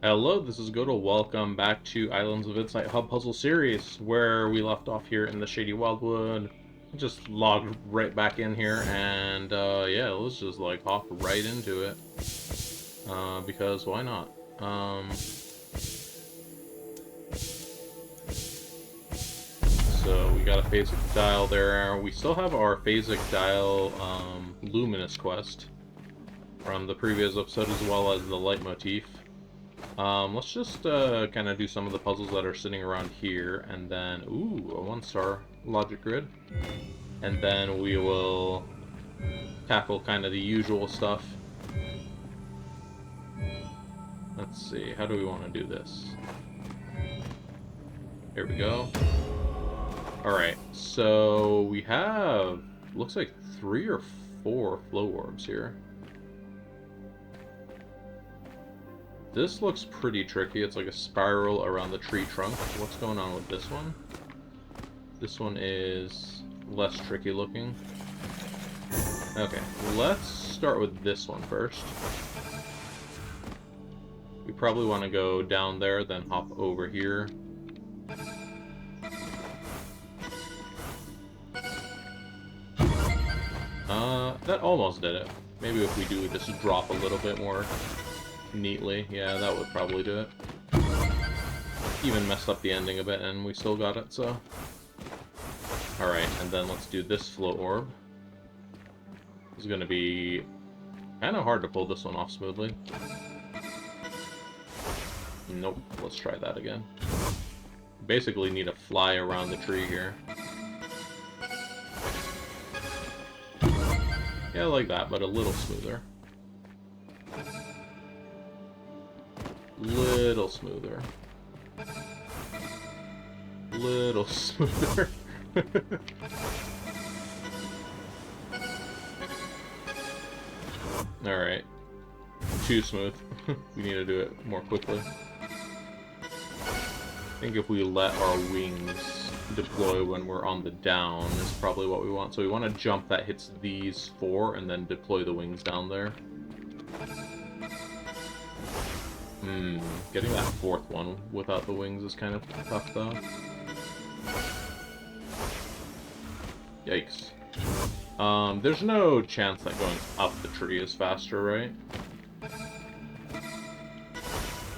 Hello, this is Goto. Welcome back to Islands of Insight Hub Puzzle Series, where we left off here in the Shady Wildwood. Just logged right back in here, and yeah, let's just like hop right into it. Because why not? So we got a phasic dial there. We still have our phasic dial luminous quest from the previous episode, as well as the leitmotif. Let's just kind of do some of the puzzles that are sitting around here, and then, ooh, a 1-star logic grid. And then we will tackle kind of the usual stuff. Let's see, how do we want to do this? Here we go. Alright, so we have, looks like 3 or 4 flow orbs here. This looks pretty tricky. It's like a spiral around the tree trunk. What's going on with this one? This one is less tricky looking. Okay, let's start with this one first. We probably want to go down there, then hop over here. That almost did it. Maybe if we do just drop a little bit more neatly. Yeah, that would probably do it. Even messed up the ending a bit, and we still got it, so... Alright, and then let's do this float orb. It's gonna be kind of hard to pull this one off smoothly. Nope, let's try that again. Basically need to fly around the tree here. Yeah, like that, but a little smoother. Little smoother. Little smoother. Alright. Too smooth. We need to do it more quickly. I think if we let our wings deploy when we're on the down is probably what we want. So we want to jump that hits these 4 and then deploy the wings down there. Getting that 4th one without the wings is kind of tough, though. Yikes. There's no chance that going up the tree is faster, right?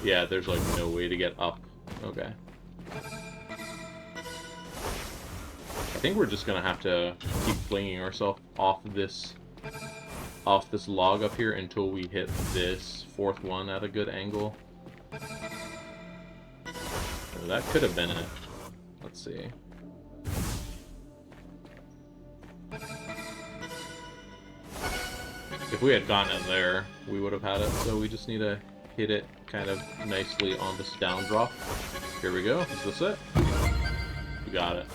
Yeah, there's like no way to get up. Okay. I think we're just gonna have to keep flinging ourselves off this log up here until we hit this 4th one at a good angle. That could have been it. Let's see. If we had gotten it there, we would have had it, so we just need to hit it kind of nicely on this down drop. Here we go. Is this it? We got it.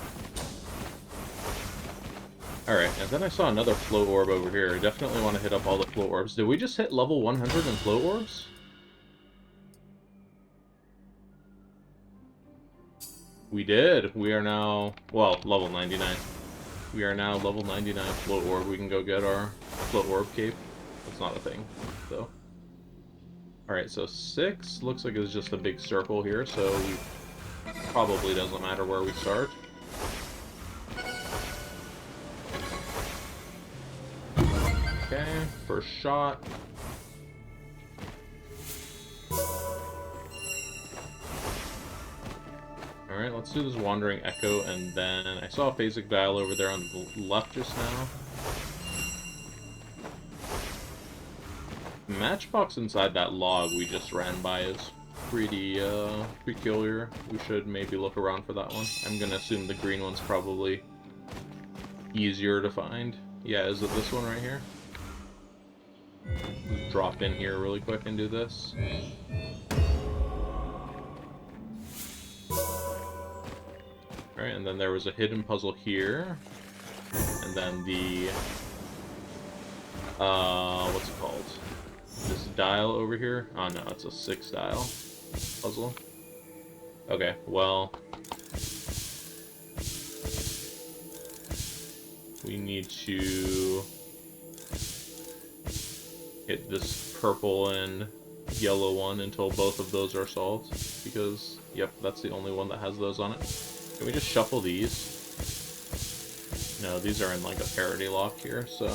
Alright, and then I saw another float orb over here. I definitely want to hit up all the float orbs. Did we just hit level 100 in float orbs? We did. We are now, well, level 99. We are now level 99 float orb. We can go get our float orb cape. That's not a thing, though. Alright, so 6 looks like it's just a big circle here, so probably doesn't matter where we start. Okay, first shot. Alright, let's do this Wandering Echo, and then I saw a phasic dial over there on the left just now. Matchbox inside that log we just ran by is pretty peculiar. We should maybe look around for that one. I'm gonna assume the green one's probably easier to find. Yeah, is it this one right here? Just drop in here really quick and do this. Alright, and then there was a hidden puzzle here. And then the... what's it called? This dial over here? Oh no, it's a 6 dial puzzle. Okay, well... we need to hit this purple and yellow one until both of those are solved, because, yep, that's the only one that has those on it. Can we just shuffle these? No, these are in like a parity lock here, so...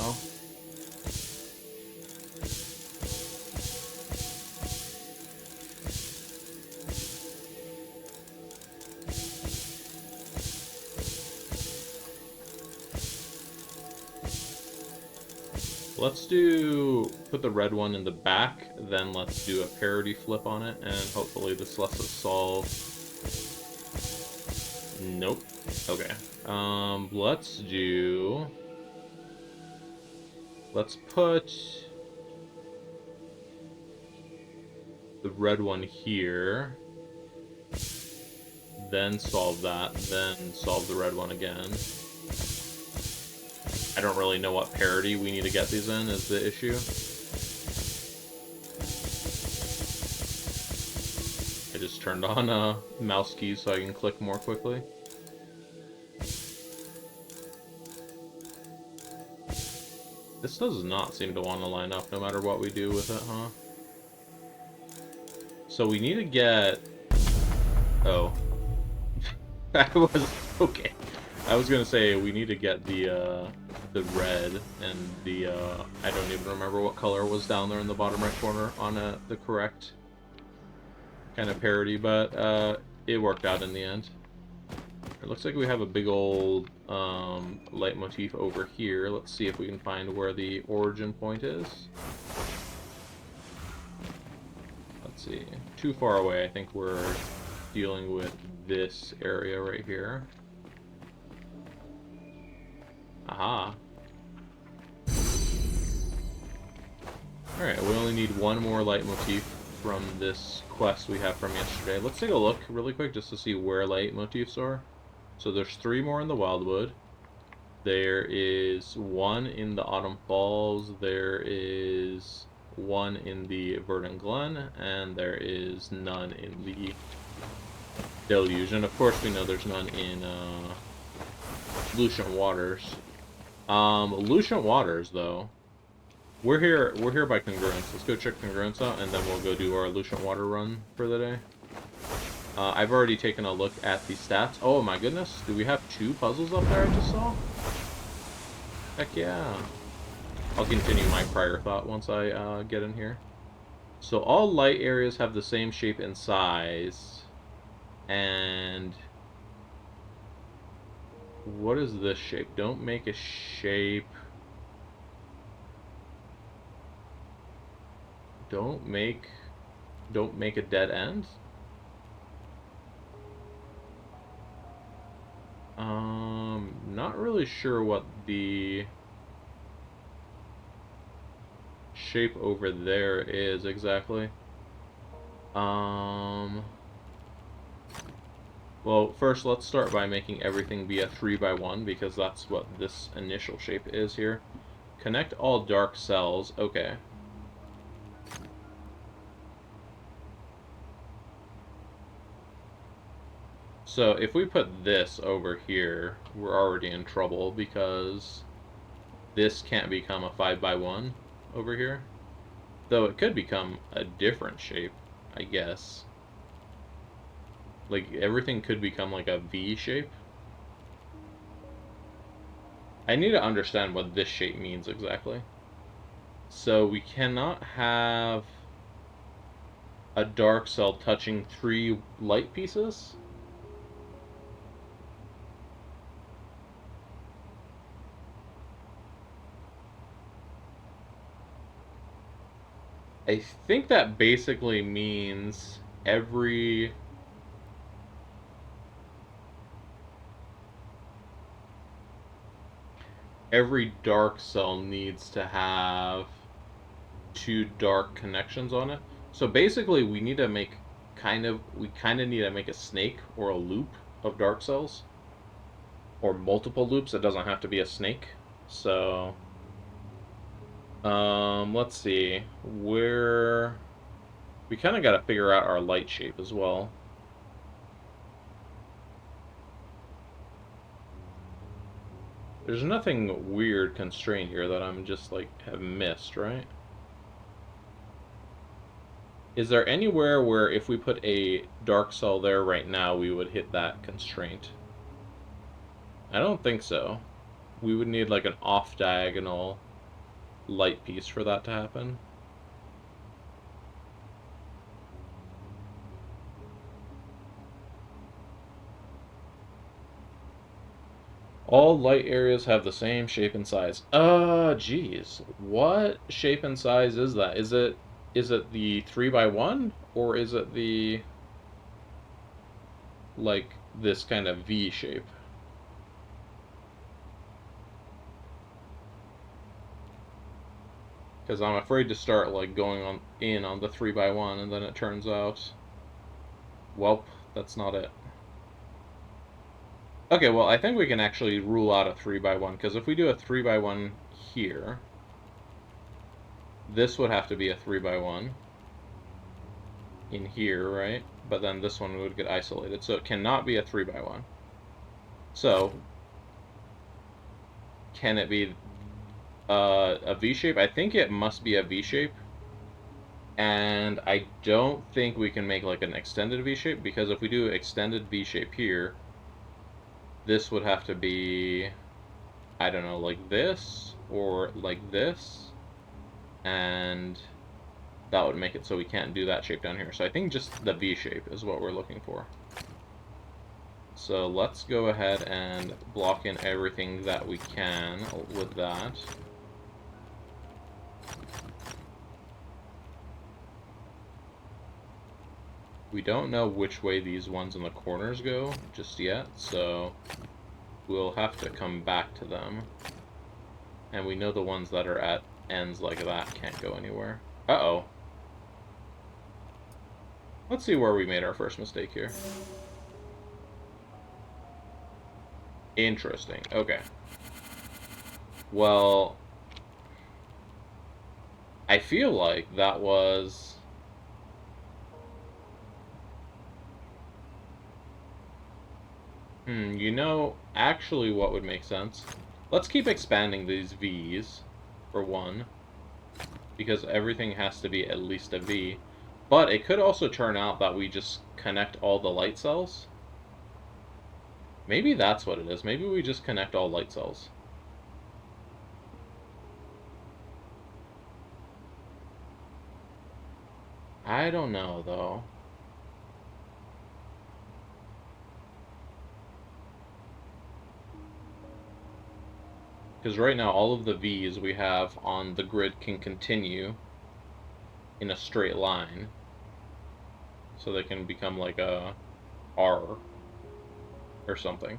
Let's put the red one in the back, then let's do a parity flip on it, and hopefully this lets us solve. Nope. Okay. Let's put the red one here, then solve that, then solve the red one again. I don't really know what parity we need to get these in is the issue. I just turned on mouse keys so I can click more quickly. This does not seem to want to line up no matter what we do with it, huh? So we need to get... Oh. I was... Okay. I was gonna say, we need to get the red and the, I don't even remember what color was down there in the bottom right corner on the correct kind of parity, but it worked out in the end. It looks like we have a big old leitmotif over here. Let's see if we can find where the origin point is. Let's see. Too far away. I think we're dealing with this area right here. Aha. Alright, we only need one more leitmotif from this quest we have from yesterday. Let's take a look really quick just to see where leitmotifs are. So there's 3 more in the Wildwood. There is 1 in the Autumn Falls. There is 1 in the Verdant Glen. And there is none in the Deluge. And of course we know there's none in Lucent Waters. Lucent Waters, though. We're here by Congruence. Let's go check Congruence out, and then we'll go do our Lucent Water run for the day. I've already taken a look at the stats. Oh my goodness, do we have 2 puzzles up there I just saw? Heck yeah. I'll continue my prior thought once I get in here. So all light areas have the same shape and size. And... what is this shape? Don't make a shape... Don't make a dead end? Not really sure what the shape over there is exactly. Well, first let's start by making everything be a 3x1 because that's what this initial shape is here. Connect all dark cells. Okay. So if we put this over here, we're already in trouble because this can't become a 5x1 over here. Though it could become a different shape, I guess. Like, everything could become like a V shape. I need to understand what this shape means exactly. So we cannot have a dark cell touching 3 light pieces? I think that basically means every dark cell needs to have 2 dark connections on it. So basically we need to make we kind of need to make a snake or a loop of dark cells. Or multiple loops. It doesn't have to be a snake. So let's see. We kind of got to figure out our light shape as well. There's nothing weird constrained here that I'm just like have missed, right? Is there anywhere where if we put a dark cell there right now, we would hit that constraint? I don't think so. We would need like an off-diagonal light piece for that to happen. All light areas have the same shape and size. Geez. What shape and size is that? Is it the 3x1 or is it the like this kind of V shape? Because I'm afraid to start like going on the 3x1 and then it turns out, welp, that's not it. Okay, well, I think we can actually rule out a 3x1, because if we do a 3x1 here, this would have to be a 3x1 in here, right? But then this one would get isolated, so it cannot be a 3x1. So, can it be a V shape? I think it must be a V shape. And I don't think we can make like an extended V shape, because if we do extended V shape here, this would have to be, I don't know, like this or like this, and that would make it so we can't do that shape down here. So I think just the V shape is what we're looking for. So let's go ahead and block in everything that we can with that. We don't know which way these ones in the corners go just yet, so we'll have to come back to them. And we know the ones that are at ends like that can't go anywhere. Uh-oh. Let's see where we made our first mistake here. Interesting. Okay. Well, I feel like that was... you know, actually what would make sense? Let's keep expanding these V's, for one, because everything has to be at least a V. But it could also turn out that we just connect all the light cells. Maybe that's what it is. Maybe we just connect all light cells. I don't know, though. Because right now, all of the V's we have on the grid can continue in a straight line. So they can become like a R or something.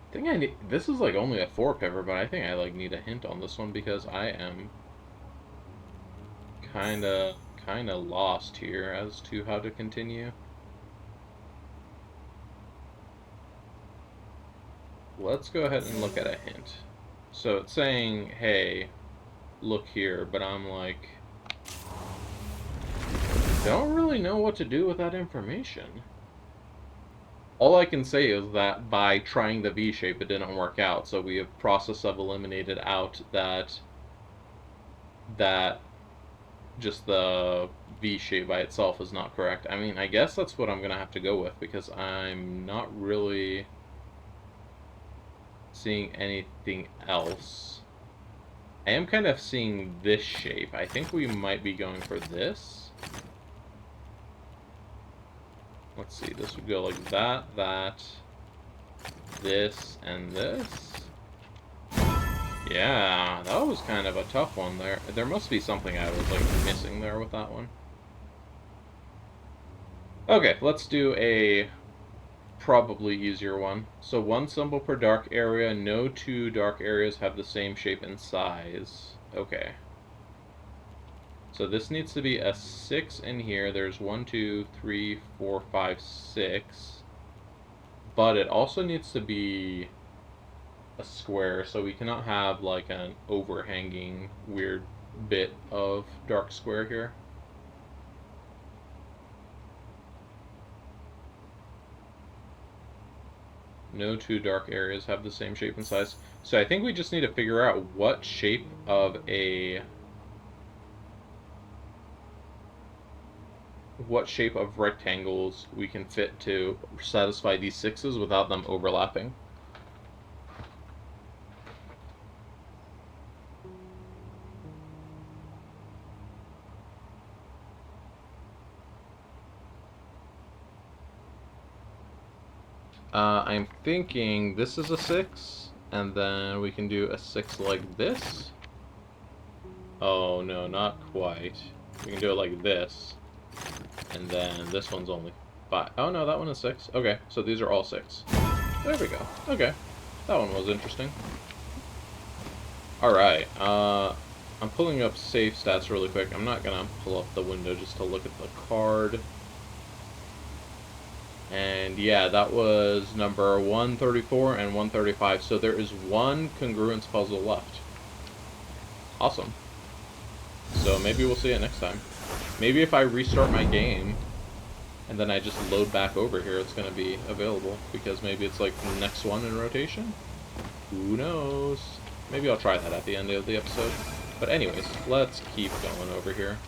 I think I need... This is like only a 4 pepper, but I think I like need a hint on this one because I am kinda lost here as to how to continue. Let's go ahead and look at a hint. So it's saying, hey, look here, but I'm like, don't really know what to do with that information. All I can say is that by trying the V shape, it didn't work out, so we have process of eliminated out that just the V shape by itself is not correct. I mean, I guess that's what I'm gonna have to go with, because I'm not really seeing anything else. I am kind of seeing this shape. I think we might be going for this. Let's see, this would go like that, this, and this. Yeah, that was kind of a tough one there. There must be something I was, like, missing there with that one. Okay, let's do a probably easier one. So 1 symbol per dark area. No 2 dark areas have the same shape and size. Okay. So this needs to be a 6 in here. There's 1, 2, 3, 4, 5, 6. But it also needs to be a square, so we cannot have like an overhanging weird bit of dark square here. No two dark areas have the same shape and size. So I think we just need to figure out what shape of rectangles we can fit to satisfy these sixes without them overlapping. I'm thinking this is a 6, and then we can do a 6 like this. Oh no, not quite. We can do it like this, and then this one's only 5. Oh no, that one is 6. Okay, so these are all 6. There we go. Okay, that one was interesting. Alright, I'm pulling up save stats really quick. I'm not gonna pull up the window just to look at the card. And yeah, that was number 134 and 135. So there is one congruence puzzle left. Awesome. So maybe we'll see it next time. Maybe if I restart my game and then I just load back over here, it's going to be available. Because maybe it's like the next one in rotation? Who knows? Maybe I'll try that at the end of the episode. But anyways, let's keep going over here.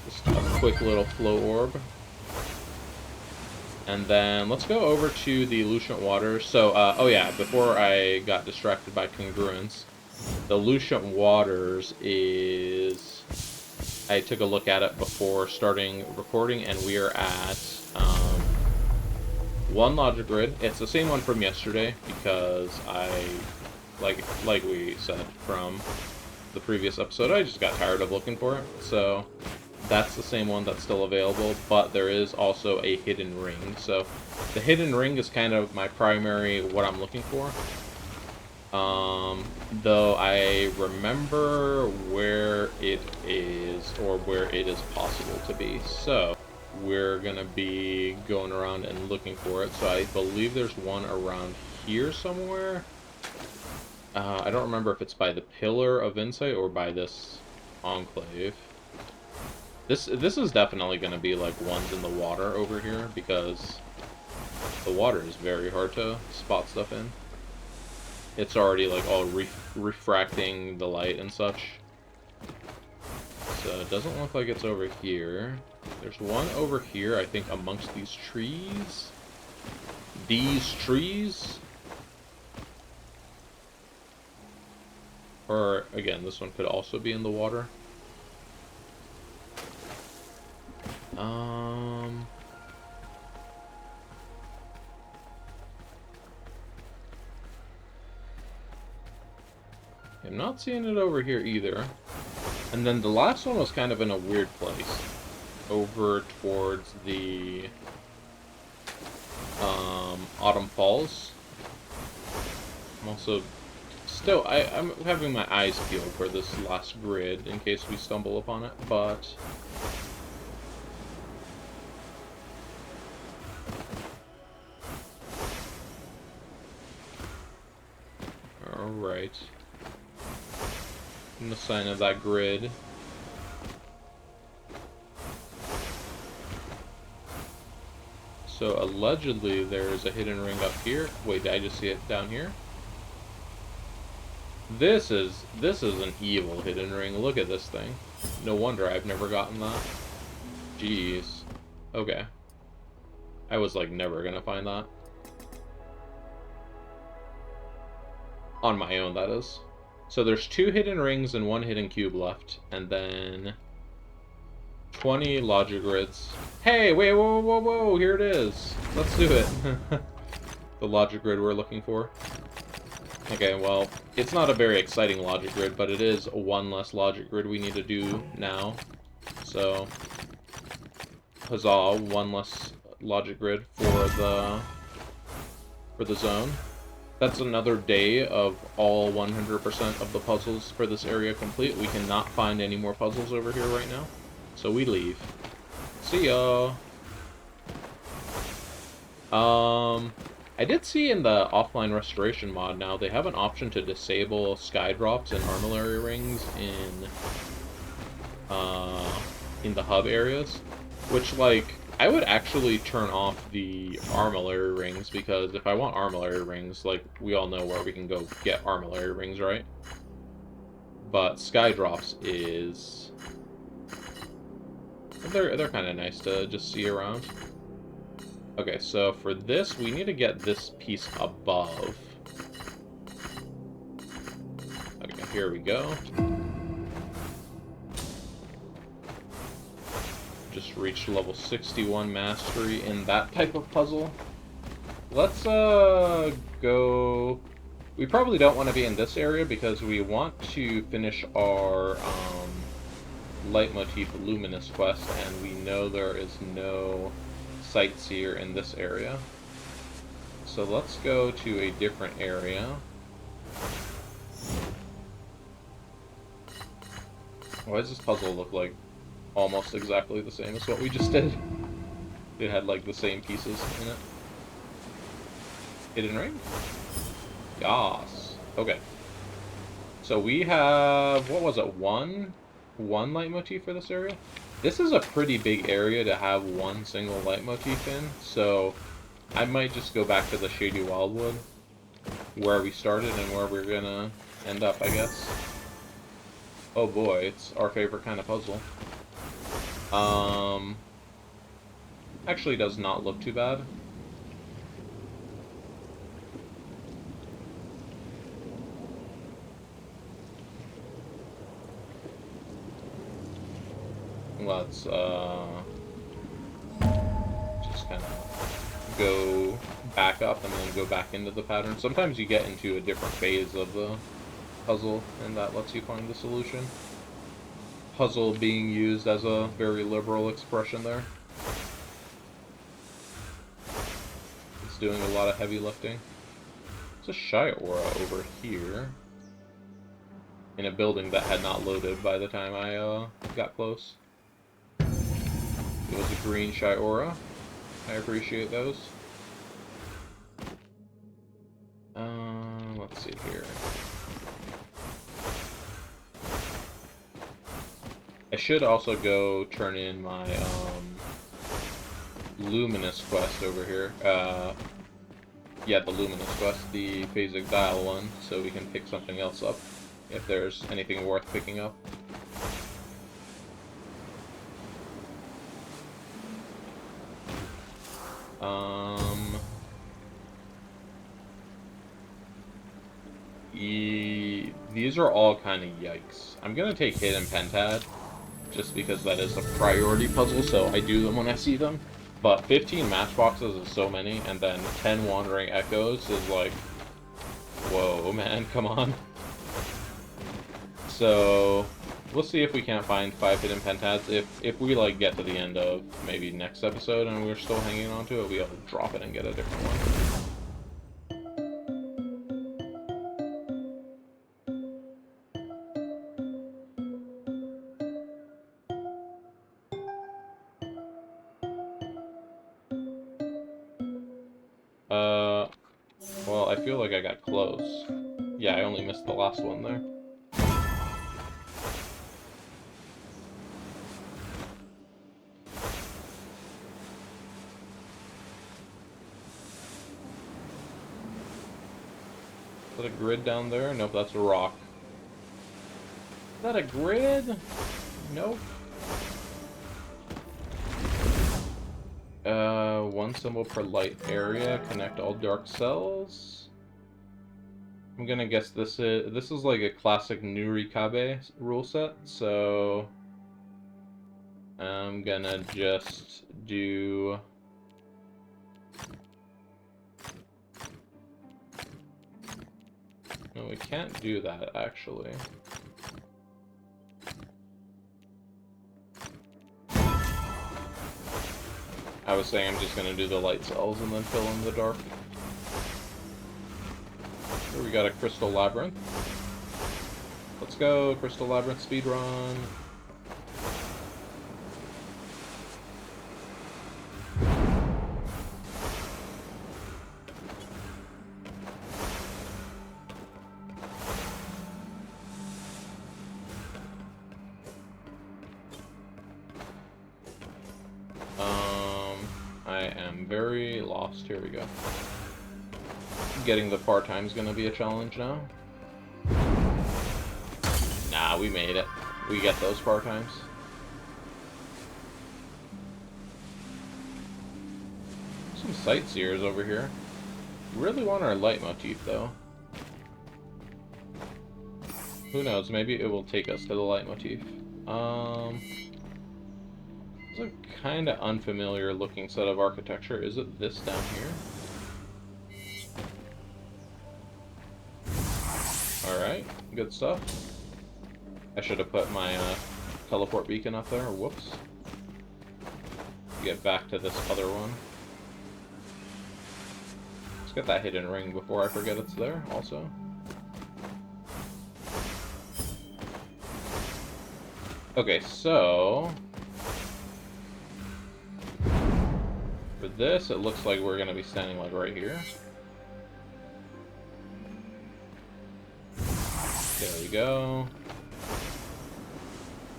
Just a quick little flow orb. And then let's go over to the Lucent Waters. So, oh yeah, before I got distracted by Congruence, the Lucent Waters is... I took a look at it before starting recording, and we are at 1 logic grid. It's the same one from yesterday, because like we said from the previous episode, I just got tired of looking for it. So... that's the same one that's still available, but there is also a hidden ring. So the hidden ring is kind of my primary what I'm looking for. Though I remember where it is, or where it is possible to be. So we're gonna be going around and looking for it. So I believe there's one around here somewhere. I don't remember if it's by the Pillar of Insight or by this enclave. This is definitely going to be like ones in the water over here, because the water is very hard to spot stuff in. It's already like all refracting the light and such. So it doesn't look like it's over here. There's one over here, I think, amongst these trees. These trees? Or, again, this one could also be in the water. I'm not seeing it over here either. And then the last one was kind of in a weird place. Over towards the Autumn Falls. I'm also still, I'm having my eyes peeled for this last grid in case we stumble upon it, but... Alright. In the sign of that grid. So allegedly there's a hidden ring up here. Wait, did I just see it down here? This is an evil hidden ring. Look at this thing. No wonder I've never gotten that. Jeez. Okay. I was like never gonna find that. On my own, that is. So there's 2 hidden rings and 1 hidden cube left, and then 20 logic grids. Hey, wait, whoa, whoa, whoa, here it is. Let's do it. The logic grid we're looking for. Okay, well, it's not a very exciting logic grid, but it is 1 less logic grid we need to do now. So, huzzah, 1 less logic grid for the zone. That's another day of all 100% of the puzzles for this area complete. We cannot find any more puzzles over here right now, so we leave. See ya! I did see in the offline restoration mod now they have an option to disable sky drops and armillary rings in the hub areas, which, like, I would actually turn off the armillary rings, because if I want armillary rings, like, we all know where we can go get armillary rings, right? But sky drops is... They're kind of nice to just see around. Okay, so for this, we need to get this piece above. Okay, here we go. Just reached level 61 mastery in that type of puzzle. Let's go... We probably don't want to be in this area because we want to finish our leitmotif luminous quest, and we know there is no sightseer in this area. So let's go to a different area. Why does this puzzle look like almost exactly the same as what we just did? It had like the same pieces in it. Hidden ring? Yas. Okay. So we have, what was it, one leitmotif for this area? This is a pretty big area to have one single leitmotif in, so I might just go back to the Shady Wildwood, where we started and where we're gonna end up, I guess. Oh boy, it's our favorite kind of puzzle. Actually does not look too bad. Let's just kind of go back up and then go back into the pattern. Sometimes you get into a different phase of the puzzle, and that lets you find the solution. Puzzle being used as a very liberal expression there. It's doing a lot of heavy lifting. There's a shy aura over here, in a building that had not loaded by the time I got close. It was a green shy aura. I appreciate those. Let's see here. I should also go turn in my luminous quest over here. Yeah, the luminous quest, the phasic dial one, so we can pick something else up if there's anything worth picking up. These are all kind of yikes. I'm gonna take Hidden Pentad, just because that is a priority puzzle, so I do them when I see them. But 15 matchboxes is so many, and then 10 Wandering Echoes is like, whoa, man, come on. So, we'll see if we can't find 5 Hidden Pentads. If we, like, get to the end of maybe next episode and we're still hanging on to it, we'll be able to drop it and get a different one. Well, I feel like I got close. Yeah, I only missed the last one there. Is that a grid down there? Nope, that's a rock. Is that a grid? Nope. One symbol per light area. Connect all dark cells. I'm gonna guess this is like a classic Nurikabe rule set, so I'm gonna just do... No, we can't do that, actually. I was saying I'm just gonna do the light cells and then fill in the dark. Here we got a Crystal Labyrinth. Let's go, Crystal Labyrinth speedrun. I'm very lost. Here we go. Getting the part-time's gonna be a challenge now. Nah, we made it. We get those part-times. Some sightseers over here. Really want our leitmotif, though. Who knows? Maybe it will take us to the leitmotif. It's a kind of unfamiliar looking set of architecture. Is it this down here? Alright, good stuff. I should have put my teleport beacon up there. Whoops. Get back to this other one. Let's get that hidden ring before I forget it's there, also. Okay, so... for this, it looks like we're going to be standing, like, right here. There we go.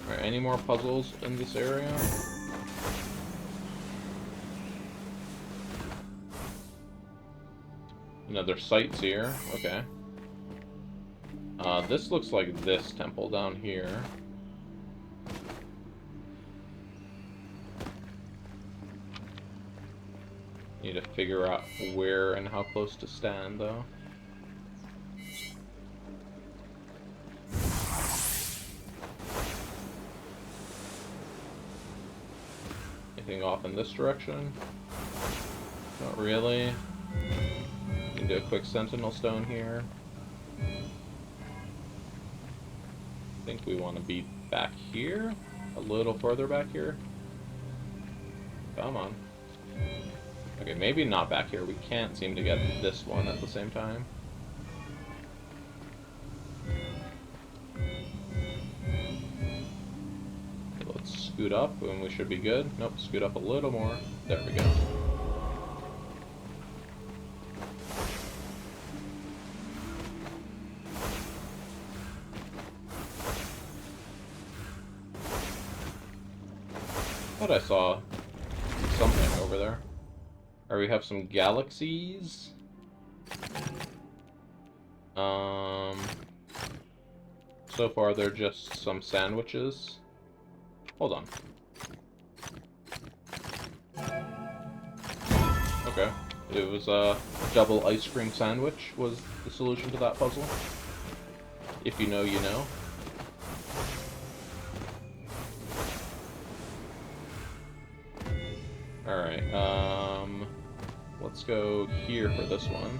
Alright, any more puzzles in this area? Another sightseer. Okay. This looks like this temple down here. Need to figure out where and how close to stand, though. Anything off in this direction? Not really. Can do a quick sentinel stone here. I think we want to be back here? A little further back here? Come on. Okay, maybe not back here. We can't seem to get this one at the same time. Okay, let's scoot up and we should be good. Nope, scoot up a little more. There we go. Thought I saw something over there. Or we have some galaxies. So far they're just some sandwiches. Hold on. Okay. It was a double ice cream sandwich was the solution to that puzzle. If you know, you know. Alright, let's go here for this one.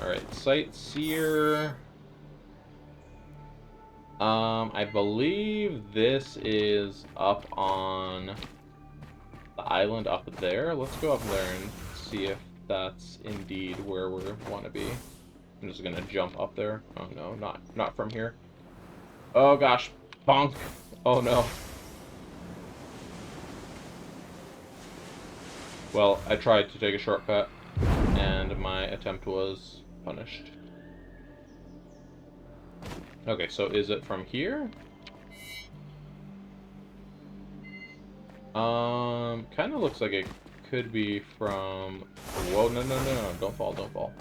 Alright, sightseer. I believe this is up on the island up there. Let's go up there and see if that's indeed where we want to be. I'm just gonna jump up there. Oh no, not from here. Oh gosh, bonk. Oh no. Well, I tried to take a shortcut, and my attempt was punished. Okay, so is it from here? Kind of looks like it could be from... Whoa, no, don't fall, don't fall.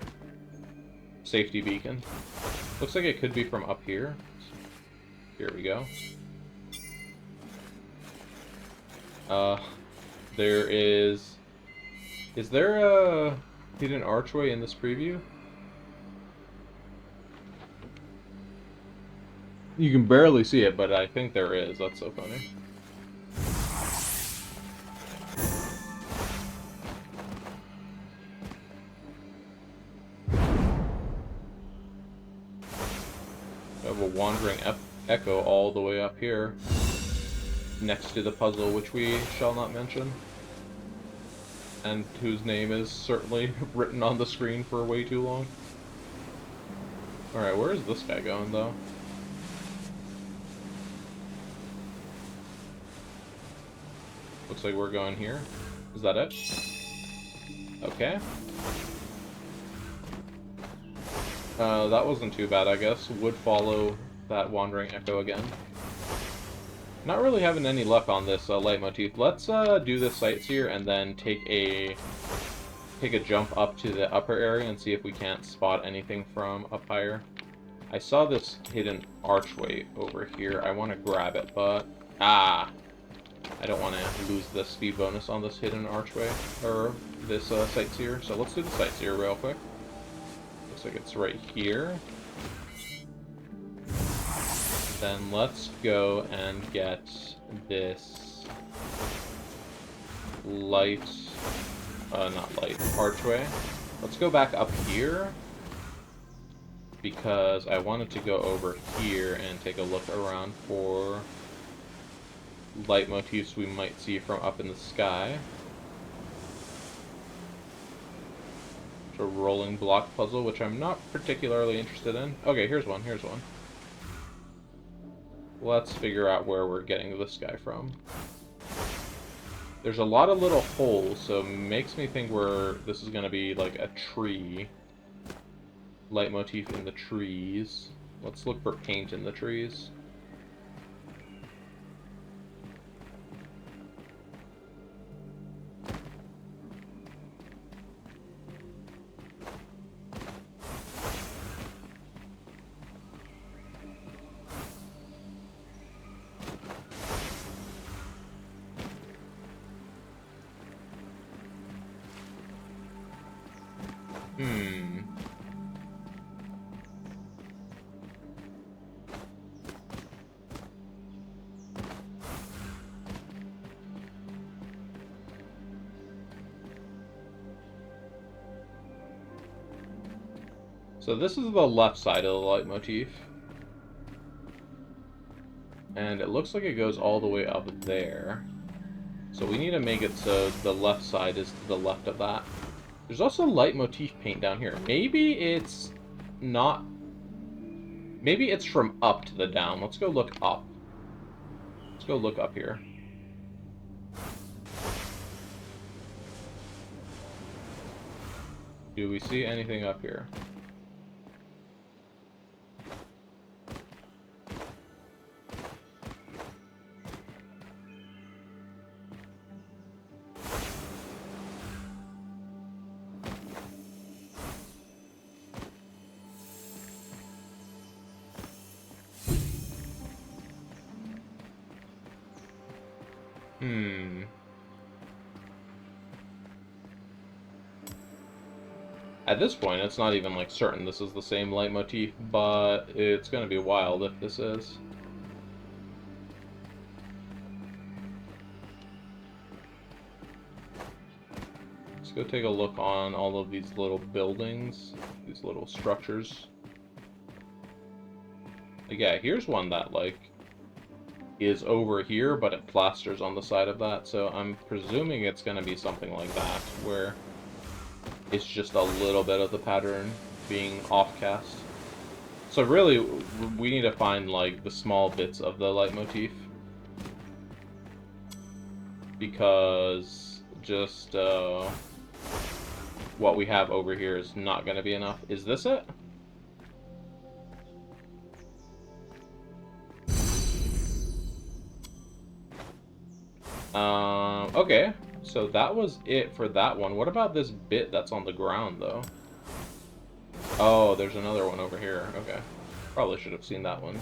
Safety beacon. Looks like it could be from up here. Here we go. There is... Is there a hidden archway in this preview? You can barely see it, but I think there is. That's so funny. We have a wandering echo all the way up here, next to the puzzle, which we shall not mention, and whose name is certainly written on the screen for way too long. Alright, where is this guy going, though? Looks like we're going here. Is that it? Okay. That wasn't too bad, I guess. Would follow that wandering echo again. Not really having any luck on this leitmotif. Let's do the sightseer and then take a jump up to the upper area and see if we can't spot anything from up higher. I saw this hidden archway over here. I want to grab it, but I don't want to lose the speed bonus on this hidden archway or this sightseer. So let's do the sightseer real quick. Looks like it's right here. Then let's go and get this light, not light, archway. Let's go back up here because I wanted to go over here and take a look around for light motifs we might see from up in the sky. It's a rolling block puzzle, which I'm not particularly interested in. Okay, here's one, here's one. Let's figure out where we're getting this guy from. There's a lot of little holes, so it makes me think this is going to be like a tree. Leitmotif in the trees. Let's look for paint in the trees. So this is the left side of the leitmotif. And it looks like it goes all the way up there. So we need to make it so the left side is to the left of that. There's also leitmotif paint down here. Maybe it's not... Maybe it's from up to the down. Let's go look up. Let's go look up here. Do we see anything up here? At this point, it's not even, like, certain this is the same leitmotif, but it's gonna be wild if this is. Let's go take a look on all of these little buildings, these little structures. Yeah, here's one that, like, is over here, but it plasters on the side of that, so I'm presuming it's gonna be something like that, where it's just a little bit of the pattern being offcast. So really, we need to find, like, the small bits of the leitmotif. Because just what we have over here is not going to be enough. Is this it? Okay. So that was it for that one. What about this bit that's on the ground, though? Oh, there's another one over here. Okay. Probably should have seen that one.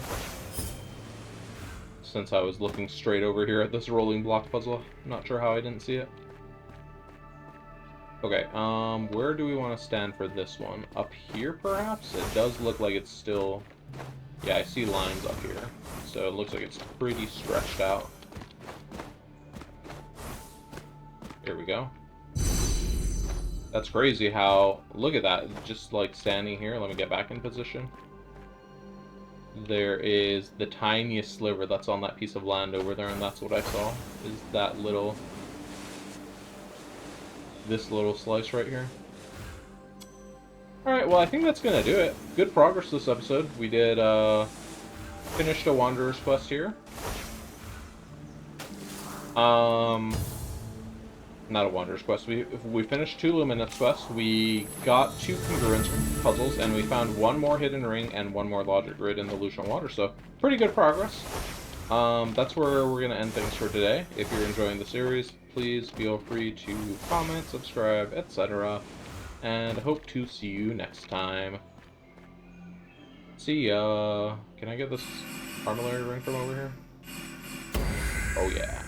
Since I was looking straight over here at this rolling block puzzle. Not sure how I didn't see it. Okay, where do we want to stand for this one? Up here, perhaps? It does look like it's still... Yeah, I see lines up here. So it looks like it's pretty stretched out. Here we go. That's crazy how... Look at that. Just, like, standing here. Let me get back in position. There is the tiniest sliver that's on that piece of land over there, and that's what I saw. Is that little... This little slice right here. Alright, well, I think that's gonna do it. Good progress this episode. We did, finished a Wanderer's Quest here. not a Wanderer's Quest. We finished 2 Luminous quests, we got 2 Congruent puzzles, and we found 1 more hidden ring and 1 more logic grid in the Lucian Water, so pretty good progress. That's where we're going to end things for today. If you're enjoying the series, please feel free to comment, subscribe, etc. And I hope to see you next time. See ya! Can I get this armillary ring from over here? Oh yeah.